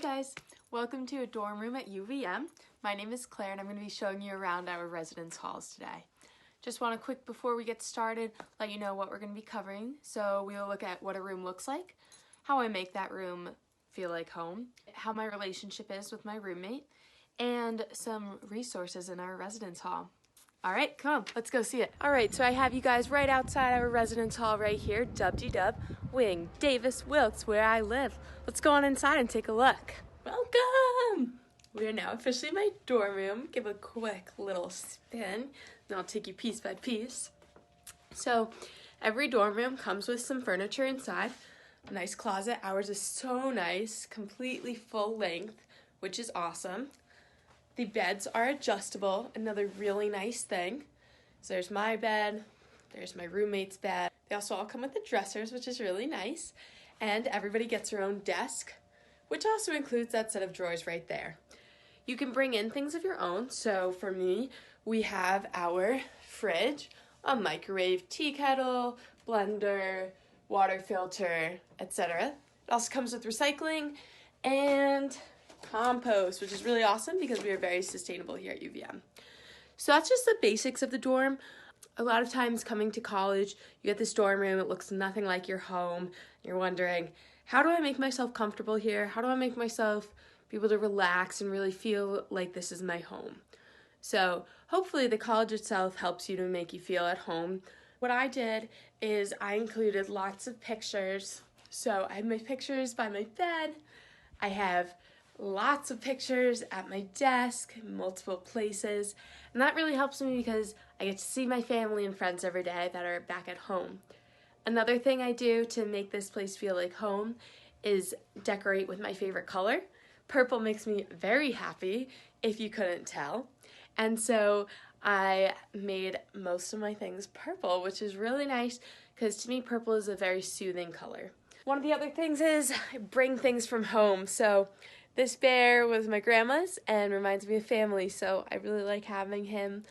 guys, welcome to a dorm room at UVM. My name is Claire and I'm going to be showing you around our residence halls today. Just want to quick before we get started let you know what we're going to be covering. So we'll look at what a room looks like, how I make that room feel like home, how my relationship is with my roommate, and some resources in our residence hall. All right, come on, let's go see it. All right, so I have you guys right outside our residence hall right here, dub-de-dub, Wing Davis Wilkes, where I live. Let's go on inside and take a look. Welcome! We are now officially in my dorm room. Give a quick little spin, and I'll take you piece by piece. So, every dorm room comes with some furniture inside. A nice closet. Ours is so nice, completely full length, which is awesome. The beds are adjustable, another really nice thing. So there's my bed, there's my roommate's bed. They also all come with the dressers, which is really nice. And everybody gets their own desk, which also includes that set of drawers right there. You can bring in things of your own. So for me, we have our fridge, a microwave, tea kettle, blender, water filter, etc. It also comes with recycling and compost, which is really awesome because we are very sustainable here at UVM. So that's just the basics of the dorm. A lot of times coming to college, you get this dorm room, it looks nothing like your home. You're wondering, how do I make myself comfortable here? How do I make myself be able to relax and really feel like this is my home? So hopefully the college itself helps you to make you feel at home. What I did is I included lots of pictures. So I have my pictures by my bed. I have lots of pictures at my desk, multiple places, and that really helps me because I get to see my family and friends every day that are back at home. Another thing I do to make this place feel like home is decorate with my favorite color. Purple makes me very happy, if you couldn't tell, and so I made most of my things purple, which is really nice because to me purple is a very soothing color. One of the other things is I bring things from home. So this bear was my grandma's and reminds me of family, so I really like having him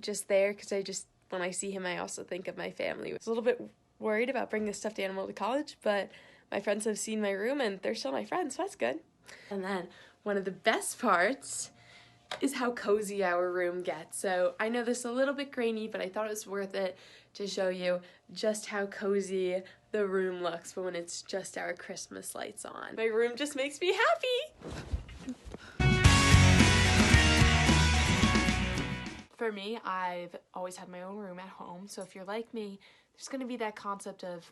just there because when I see him, I also think of my family. I was a little bit worried about bringing a stuffed animal to college, but my friends have seen my room and they're still my friends, so that's good. And then one of the best parts is how cozy our room gets. So I know this is a little bit grainy, but I thought it was worth it to show you just how cozy the room looks when it's just our Christmas lights on. My room just makes me happy! For me, I've always had my own room at home, so if you're like me, there's gonna be that concept of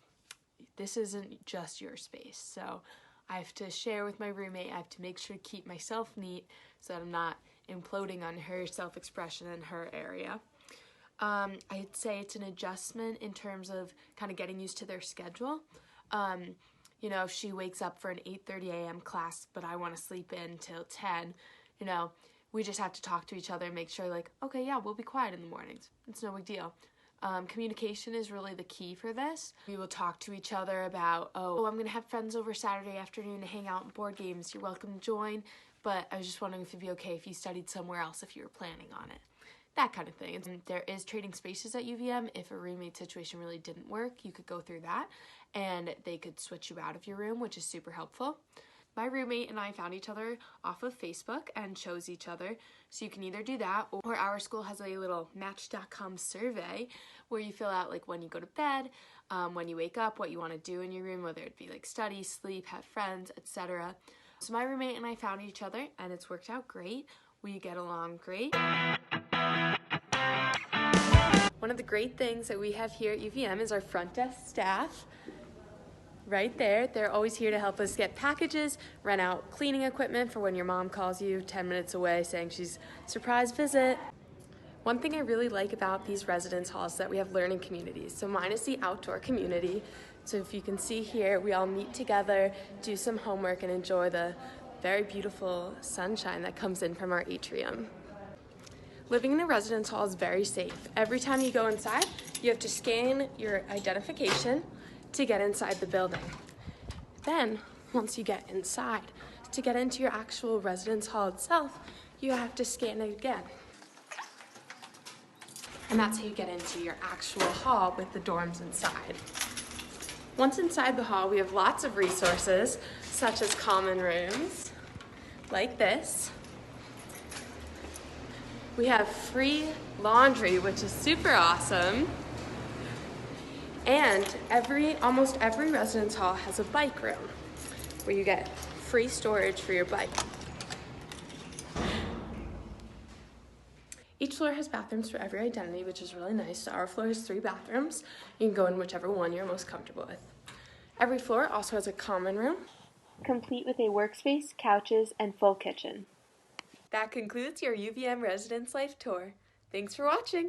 this isn't just your space. So I have to share with my roommate, I have to make sure to keep myself neat so that I'm not imploding on her self-expression in her area. I'd say it's an adjustment in terms of kind of getting used to their schedule. You know, if she wakes up for an 8:30 a.m. class, but I want to sleep in till 10, you know, we just have to talk to each other and make sure like, okay, yeah, we'll be quiet in the mornings. It's no big deal. Communication is really the key for this. We will talk to each other about, oh, I'm going to have friends over Saturday afternoon to hang out and board games. You're welcome to join, but I was just wondering if it'd be okay if you studied somewhere else if you were planning on it. That kind of thing. And there is trading spaces at UVM. If a roommate situation really didn't work, you could go through that and they could switch you out of your room, which is super helpful. My roommate and I found each other off of Facebook and chose each other. So you can either do that, or our school has a little Match.com survey where you fill out like when you go to bed, when you wake up, what you want to do in your room, whether it be like study, sleep, have friends, etc. So my roommate and I found each other and it's worked out great. We get along great. One of the great things that we have here at UVM is our front desk staff. Right there, they're always here to help us get packages, rent out cleaning equipment for when your mom calls you 10 minutes away saying she's surprise visit. One thing I really like about these residence halls is that we have learning communities. So mine is the outdoor community. So if you can see here, we all meet together, do some homework, and enjoy the very beautiful sunshine that comes in from our atrium. Living in a residence hall is very safe. Every time you go inside, you have to scan your identification to get inside the building. Then, once you get inside, to get into your actual residence hall itself, you have to scan it again. And that's how you get into your actual hall with the dorms inside. Once inside the hall, we have lots of resources. such as common rooms, like this. We have free laundry, which is super awesome. And almost every residence hall has a bike room where you get free storage for your bike. Each floor has bathrooms for every identity, which is really nice. So our floor has 3 bathrooms. You can go in whichever one you're most comfortable with. Every floor also has a common room, complete with a workspace, couches, and full kitchen. That concludes your UVM Residence Life Tour. Thanks for watching.